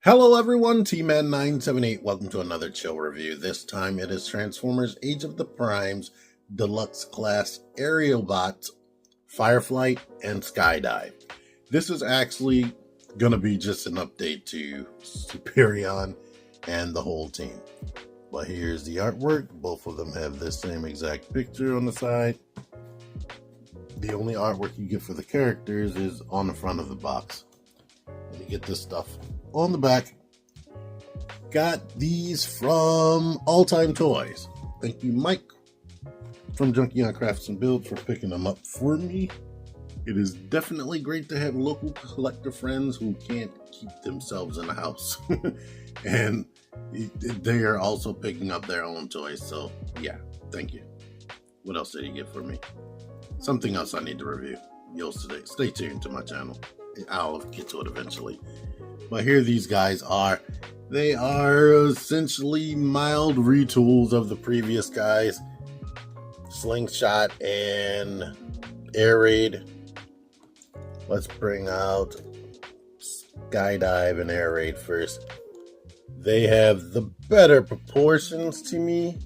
Hello everyone, T-Man978. Welcome to another chill review. This time it is Transformers Age of the Primes Deluxe Class Aerialbots, Fireflight, and Skydive. This is actually going to be just an update to Superion and the whole team. But here's the artwork. Both of them have this same exact picture on the side. The only artwork you get for the characters is on the front of the box. And you get this stuff on the back. Got these from All Time Toys. Thank you, Mike, from Junkie on Crafts and Builds, for picking them up for me. It is definitely great to have local collector friends who can't keep themselves in the house. And they are also picking up their own toys. So yeah, thank you. What else did you get for me? Something else I need to review. You'll stay tuned to my channel. I'll get to it eventually. But here these guys are. They are essentially mild retools of the previous guys. Slingshot and Air Raid. Let's bring out Skydive and Air Raid first. They have the better proportions to me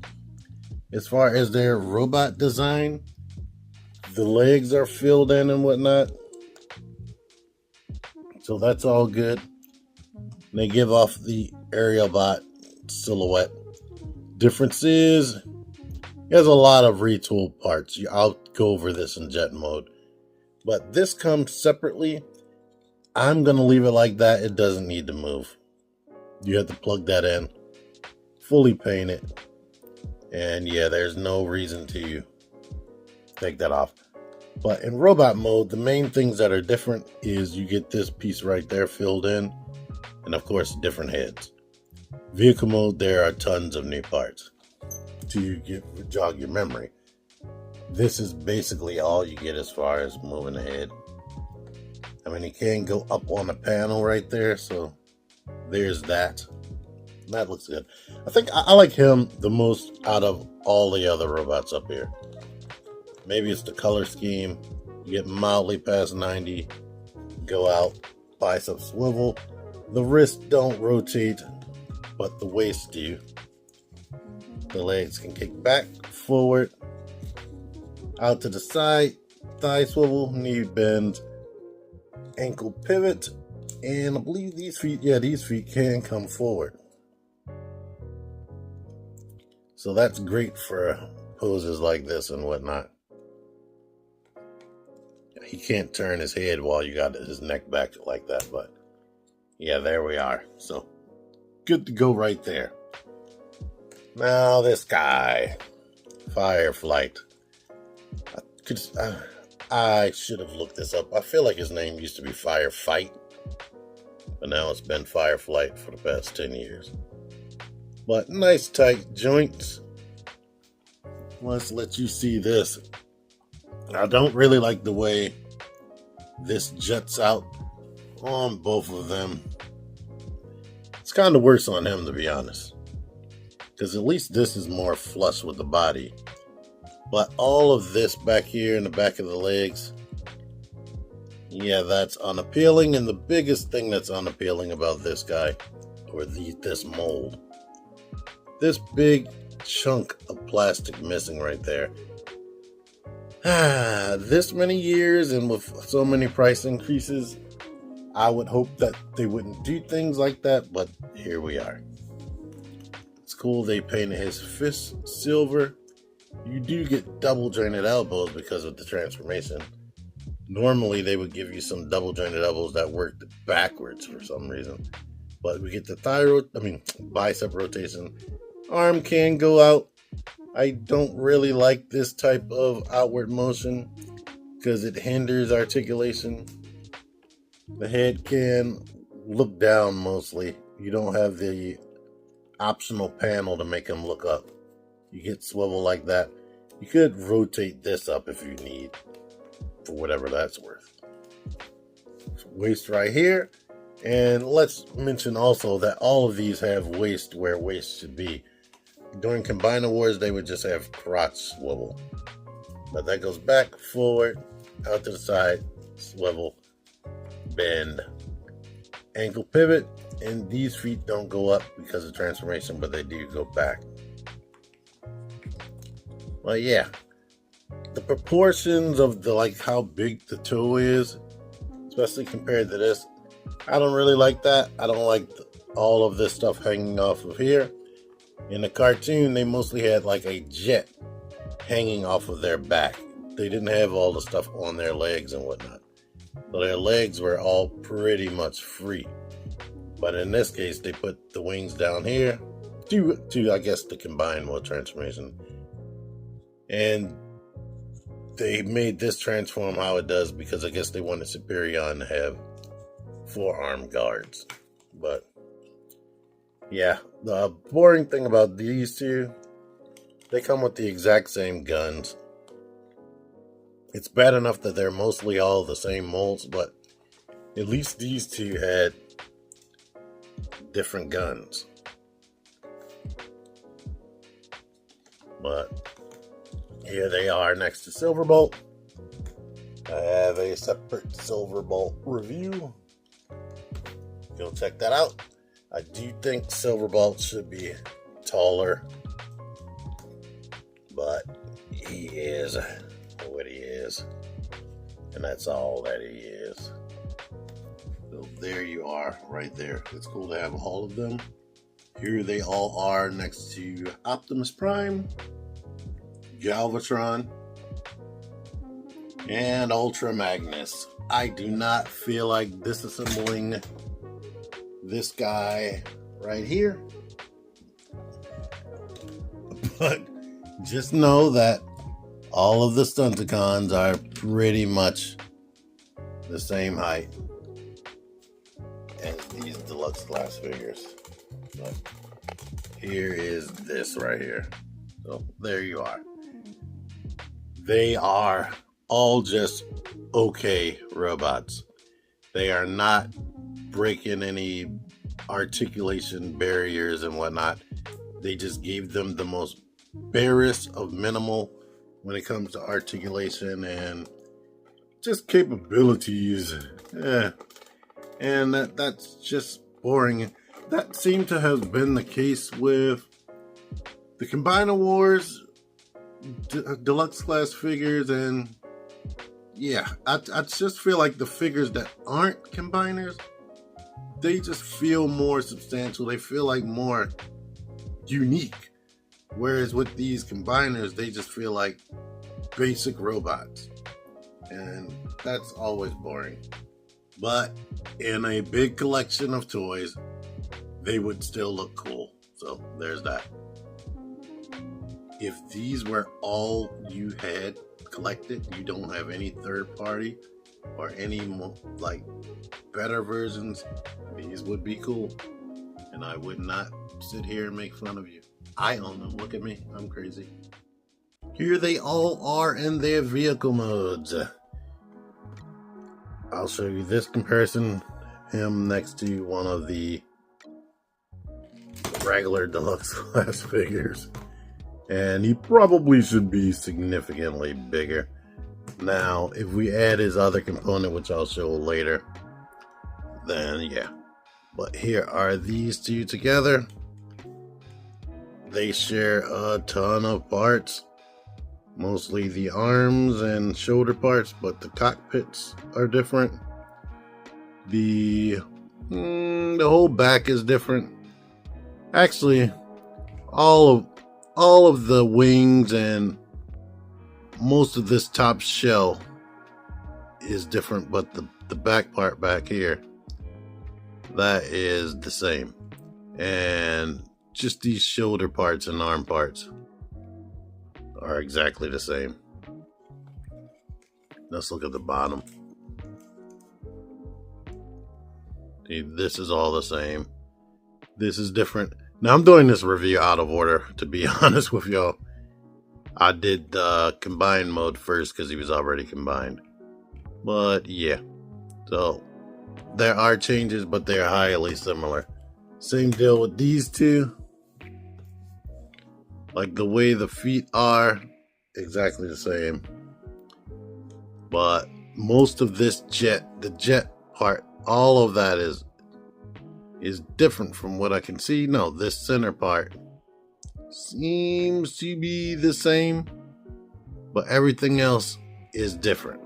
as far as their robot design. The legs are filled in and whatnot. So that's all good. And they give off the Aerialbot silhouette. Difference is, it has a lot of retool parts. I'll go over this in jet mode. But this comes separately. I'm going to leave it like that. It doesn't need to move. You have to plug that in, fully paint it. And yeah, there's no reason to take that off. But in robot mode, the main things that are different is you get this piece right there filled in. And of course, different heads. Vehicle mode, there are tons of new parts to jog your memory. This is basically all you get as far as moving ahead. I mean, you can go up on the panel right there, so there's that. That looks good. I think I like him the most out of all the other robots up here. Maybe it's the color scheme. You get mildly past 90, go out, bicep swivel. The wrists don't rotate, but the waist do. The legs can kick back, forward, out to the side, thigh swivel, knee bend, ankle pivot, and I believe these feet can come forward. So that's great for poses like this and whatnot. He can't turn his head while you got his neck back like that, but yeah, there we are. So good to go right there. Now this guy, Fireflight. I should have looked this up. I feel like his name used to be Firefight, but now it's been Fireflight for the past 10 years. But nice tight joints. Let's let you see this. I don't really like the way this juts out on both of them. It's kind of worse on him, to be honest, because at least this is more flush with the body. But all of this back here in the back of the legs, yeah, that's unappealing. And the biggest thing that's unappealing about this guy, or this mold, this big chunk of plastic missing right there. This many years and with so many price increases, I would hope that they wouldn't do things like that, but here we are. It's cool they painted his fist silver. You do get double jointed elbows because of the transformation. Normally they would give you some double jointed elbows that worked backwards for some reason. But we get the bicep rotation. Arm can go out. I don't really like this type of outward motion because it hinders articulation. The head can look down mostly. You don't have the optional panel to make him look up. You get swivel like that. You could rotate this up if you need, for whatever that's worth. Waist right here. And let's mention also that all of these have waist where waist should be. During Combiner Wars, they would just have crotch swivel. But that goes back, forward, out to the side, swivel, bend, ankle pivot, And these feet don't go up because of transformation, but they do go back. Well, yeah, the proportions of the how big the toe is, especially compared to this, I don't really like that. I don't like all of this stuff hanging off of here. In the cartoon, they mostly had like a jet hanging off of their back. They didn't have all the stuff on their legs and whatnot. So their legs were all pretty much free. But in this case, they put the wings down here to I guess, the combined mode transformation. And they made this transform how it does because I guess they wanted Superion to have forearm guards. But yeah, the boring thing about these two, they come with the exact same guns. It's bad enough that they're mostly all the same molds, but at least these two had different guns. But here they are next to Silverbolt. I have a separate Silverbolt review. Go check that out. I do think Silverbolt should be taller, but he is what he is, and that's all that he is. So there you are, right there. It's cool to have all of them. Here they all are next to Optimus Prime, Galvatron, and Ultra Magnus. I do not feel like disassembling this guy right here, but just know that all of the Stunticons are pretty much the same height as these deluxe class figures. But here is this right here. So there you are. They are all just okay robots. They are not breaking any articulation barriers and whatnot. They just gave them the most barest of minimal when it comes to articulation and just capabilities. And that's just boring. That seemed to have been the case with the Combiner Wars deluxe class figures, and yeah, I just feel like the figures that aren't combiners, they just feel more substantial. They feel like more unique. Whereas with these combiners, they just feel like basic robots. And that's always boring. But in a big collection of toys, they would still look cool. So there's that. If these were all you had collected, you don't have any third party or any more, better versions, these would be cool. And I would not sit here and make fun of you. I own them. Look at me. I'm crazy. Here they all are in their vehicle modes. I'll show you this comparison. Him next to one of the regular deluxe class figures. And he probably should be significantly bigger. Now, if we add his other component, which I'll show later, then yeah. But here are these two together. They share a ton of parts, mostly the arms and shoulder parts, but the cockpits are different. The whole back is different. Actually, all of the wings and most of this top shell is different, but the back part back here, that is the same. And just these shoulder parts and arm parts are exactly the same. Let's look at the bottom. See, this is all the same. This is different. Now I'm doing this review out of order, to be honest with y'all. I did the combined mode first because he was already combined. But yeah. So there are changes, but they're highly similar. Same deal with these two. Like the way the feet are, exactly the same. But most of this the jet part, all of that is is different from what I can see. No, this center part seems to be the same, but everything else is different.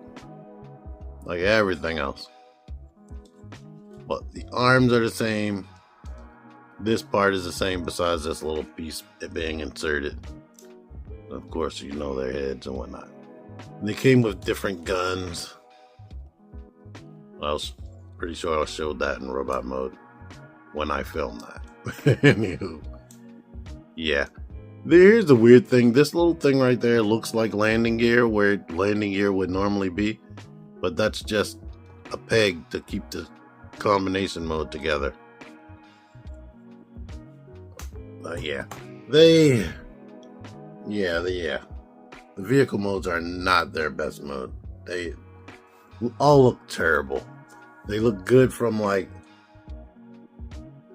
Like everything else. But the arms are the same. This part is the same besides this little piece being inserted. Of course, you know their heads and whatnot. And they came with different guns. I was pretty sure I showed that in robot mode when I filmed that. Anywho, yeah. Here's the weird thing. This little thing right there looks like landing gear, where landing gear would normally be. But that's just a peg to keep the combination mode together. The vehicle modes are not their best mode. They all look terrible. They look good from like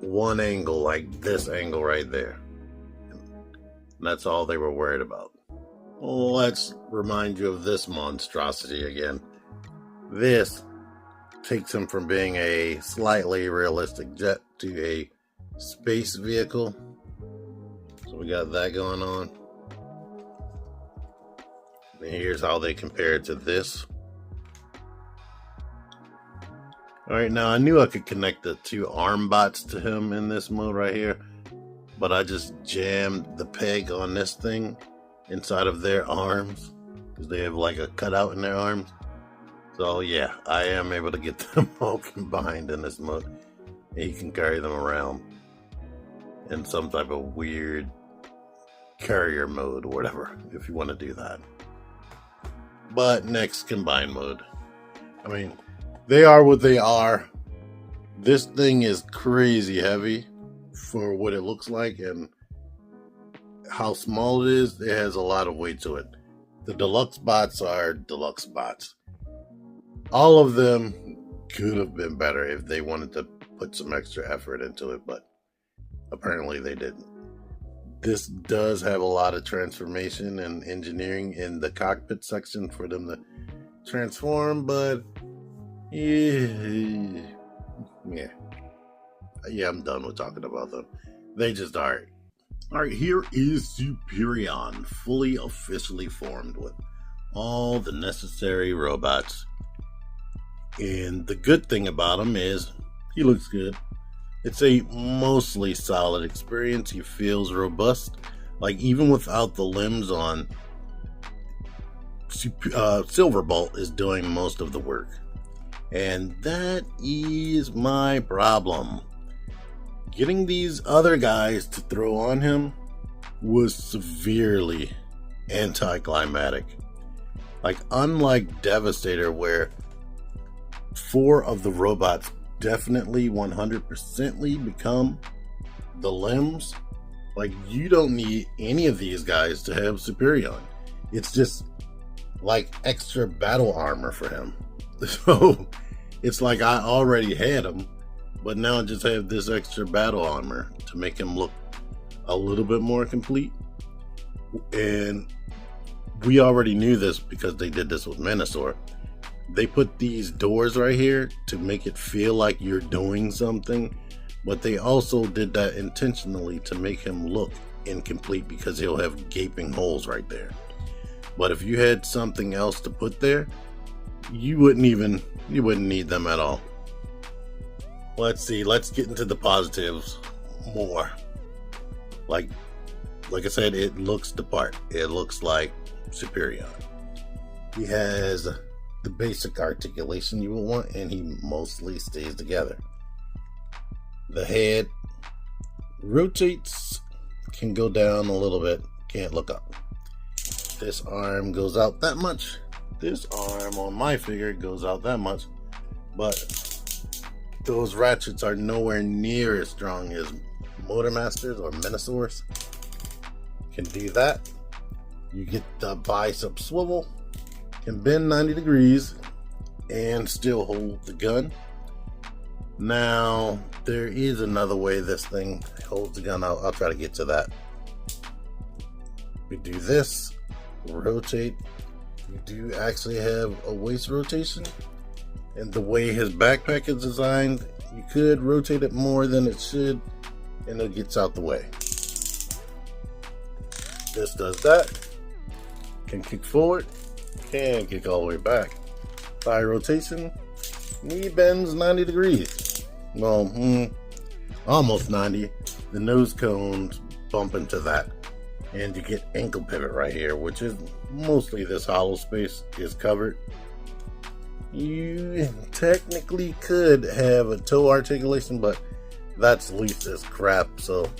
one angle, like this angle right there. And that's all they were worried about. Let's remind you of this monstrosity again. This takes him from being a slightly realistic jet to a space vehicle. So we got that going on. And here's how they compare to this. Alright, now I knew I could connect the two arm bots to him in this mode right here, but I just jammed the peg on this thing inside of their arms because they have like a cutout in their arms. So yeah, I am able to get them all combined in this mode. And you can carry them around in some type of weird carrier mode or whatever, if you want to do that. But next, combine mode. I mean, they are what they are. This thing is crazy heavy for what it looks like and how small it is. It has a lot of weight to it. The deluxe bots are deluxe bots. All of them could have been better if they wanted to put some extra effort into it, but apparently they didn't. This does have a lot of transformation and engineering in the cockpit section for them to transform, but yeah, I'm done with talking about them. They just are. Alright, here is Superion, fully officially formed with all the necessary robots. And the good thing about him is he looks good. It's a mostly solid experience. He feels robust. Like even without the limbs on, Silverbolt is doing most of the work. And that is my problem. Getting these other guys to throw on him was severely anticlimactic. Like unlike Devastator, where 4 of the robots definitely 100%ly become the limbs, like you don't need any of these guys to have Superion. It's just like extra battle armor for him. So it's like I already had him, but now I just have this extra battle armor to make him look a little bit more complete. And we already knew this because they did this with Menasor. They put these doors right here to make it feel like you're doing something, but they also did that intentionally to make him look incomplete because he'll have gaping holes right there. But if you had something else to put there, you wouldn't need them at all. Let's see, let's get into the positives more. Like I said, it looks the part. It looks like Superion. He has the basic articulation you would want, and he mostly stays together. The head rotates, can go down a little bit, can't look up. This arm goes out that much. This arm on my figure goes out that much, but those ratchets are nowhere near as strong as Motormasters or Menasors. Can do that. You get the bicep swivel, can bend 90 degrees and still hold the gun. Now there is another way this thing holds the gun. I'll try to get to that. We do this, rotate. We do actually have a waist rotation, and the way his backpack is designed, You could rotate it more than it should, and it gets out the way. This does that. Can kick forward, can kick all the way back. Thigh rotation, knee bends 90 degrees. Well, almost 90. The nose cones bump into that, and you get ankle pivot right here, which is mostly this hollow space is covered. You technically could have a toe articulation, but that's least as crap, so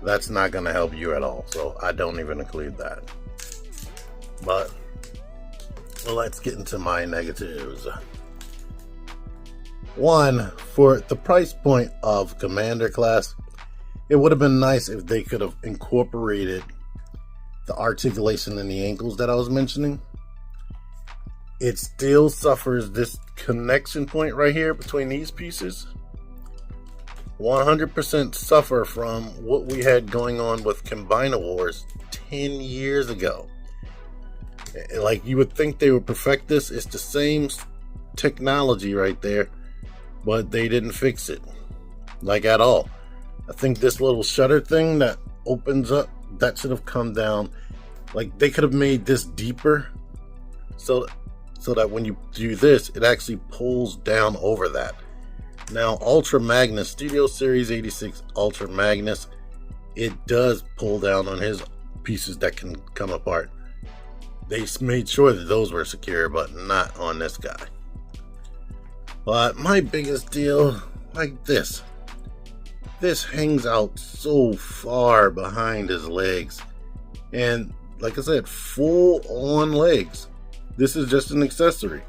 that's not going to help you at all. So I don't even include that. But let's get into my negatives. One, for the price point of Commander class, it would have been nice if they could have incorporated the articulation in the ankles that I was mentioning. It still suffers this connection point right here between these pieces. 100% suffer from what we had going on with Combiner Wars 10 years ago. Like, you would think they would perfect this. It's the same technology right there, but they didn't fix it, like, at all. I think this little shutter thing that opens up, that should have come down. Like, they could have made this deeper so that when you do this, it actually pulls down over that. Now, Ultra Magnus, Studio Series 86 Ultra Magnus, it does pull down on his pieces that can come apart. They made sure that those were secure, but not on this guy. But my biggest deal, like this hangs out so far behind his legs. And like I said, full on legs. This is just an accessory.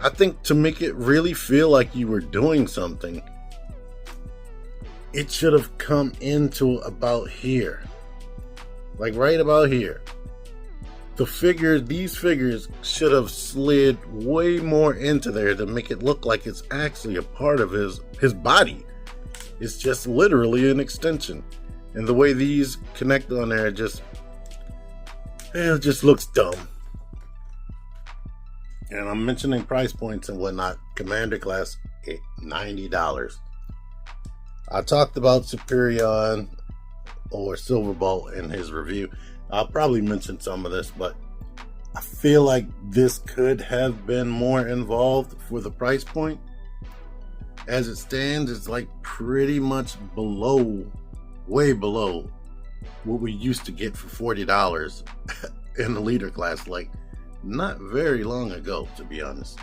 I think to make it really feel like you were doing something, it should have come into about here. Like right about here. These figures should have slid way more into there to make it look like it's actually a part of his body. It's just literally an extension. And the way these connect on there, it just looks dumb. And I'm mentioning price points and whatnot. Commander class, $90. I talked about Superion or Silverbolt in his review. I'll probably mention some of this, but I feel like this could have been more involved for the price point. As it stands, it's like pretty much below, way below what we used to get for $40 in the leader class, like not very long ago, to be honest.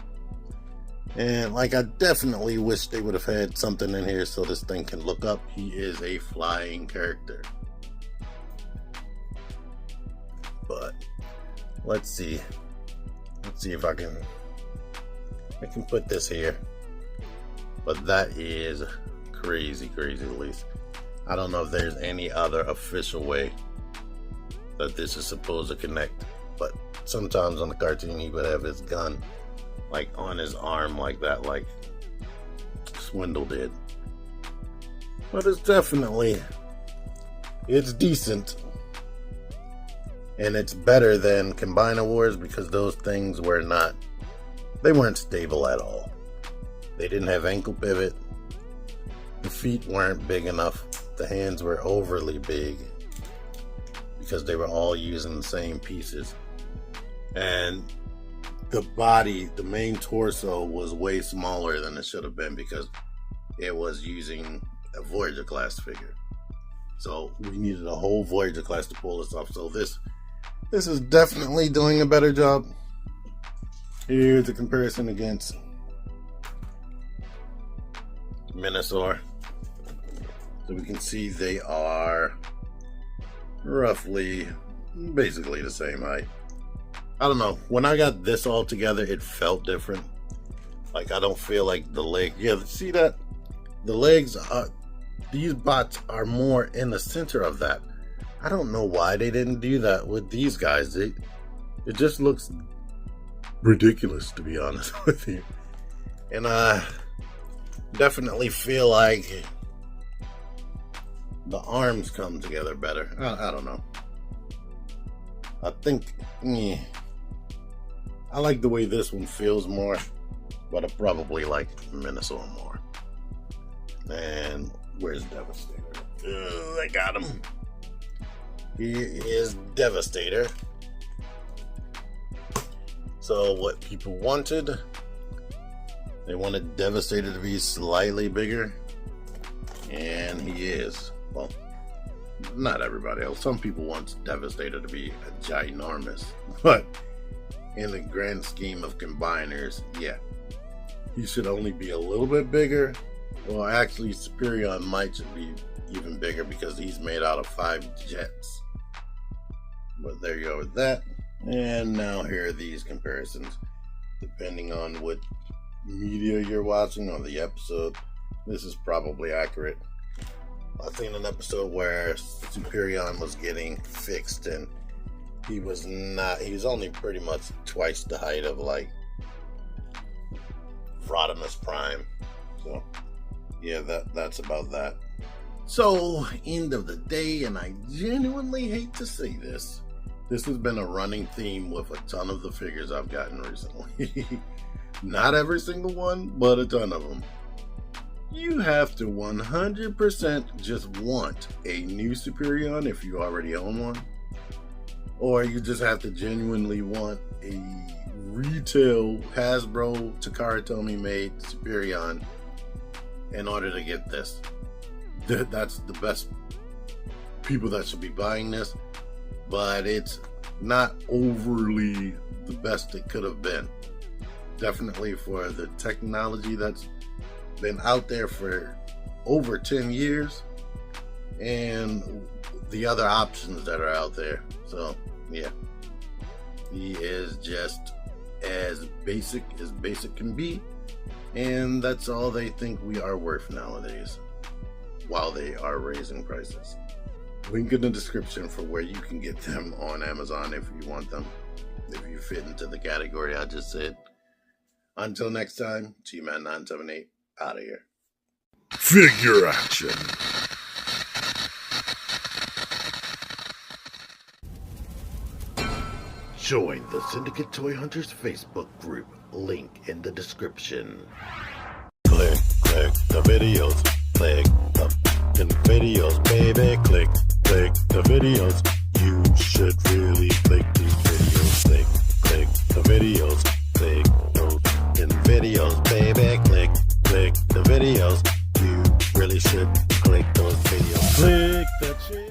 And like, I definitely wish they would have had something in here so this thing can look up. He is a flying character. But let's see if I can put this here. But that is crazy at least. I don't know if there's any other official way that this is supposed to connect, but sometimes on the cartoon he would have his gun like on his arm like that, like Swindle did. But it's decent. And it's better than Combiner Wars because those things weren't stable at all. They didn't have ankle pivot. The feet weren't big enough. The hands were overly big because they were all using the same pieces. And the body, the main torso, was way smaller than it should have been because it was using a Voyager class figure. So we needed a whole Voyager class to pull this off. So this is definitely doing a better job. Here's a comparison against Minosaur. So we can see they are roughly, basically the same height. I don't know. When I got this all together, it felt different. Like, I don't feel like the leg. Yeah, see that? The legs are, these bots are more in the center of that. I don't know why they didn't do that with these guys. It just looks ridiculous, to be honest with you. And I definitely feel like the arms come together better. I don't know. I think I like the way this one feels more, but I probably like Minosaur more. And where's Devastator? I got him. Here is Devastator. So what people wanted, they wanted Devastator to be slightly bigger, and he is. Well, not everybody else. Some people want Devastator to be ginormous, but in the grand scheme of combiners, yeah, he should only be a little bit bigger. Well, actually, Superion might be even bigger because he's made out of 5 jets. But there you go with that. And now here are these comparisons. Depending on what media you're watching on the episode, this is probably accurate. I've seen an episode where Superion was getting fixed and he was only pretty much twice the height of like Rodimus Prime. So yeah, that's about that. So, end of the day, and I genuinely hate to say this, this has been a running theme with a ton of the figures I've gotten recently. Not every single one, but a ton of them. You have to 100% just want a new Superion if you already own one. Or you just have to genuinely want a retail Hasbro Takara Tomy made Superion in order to get this. That's the best people that should be buying this, but it's not overly the best it could have been. Definitely for the technology that's been out there for over 10 years and the other options that are out there. So yeah, he is just as basic can be, and that's all they think we are worth nowadays, while they are raising prices. Link in the description for where you can get them on Amazon if you want them, if you fit into the category I just said. Until next time, G-Man978 out of here. Figure action. Join the Syndicate Toy Hunters Facebook group. Link in the description. Click the videos. Click the videos, baby. Click the videos. You should really click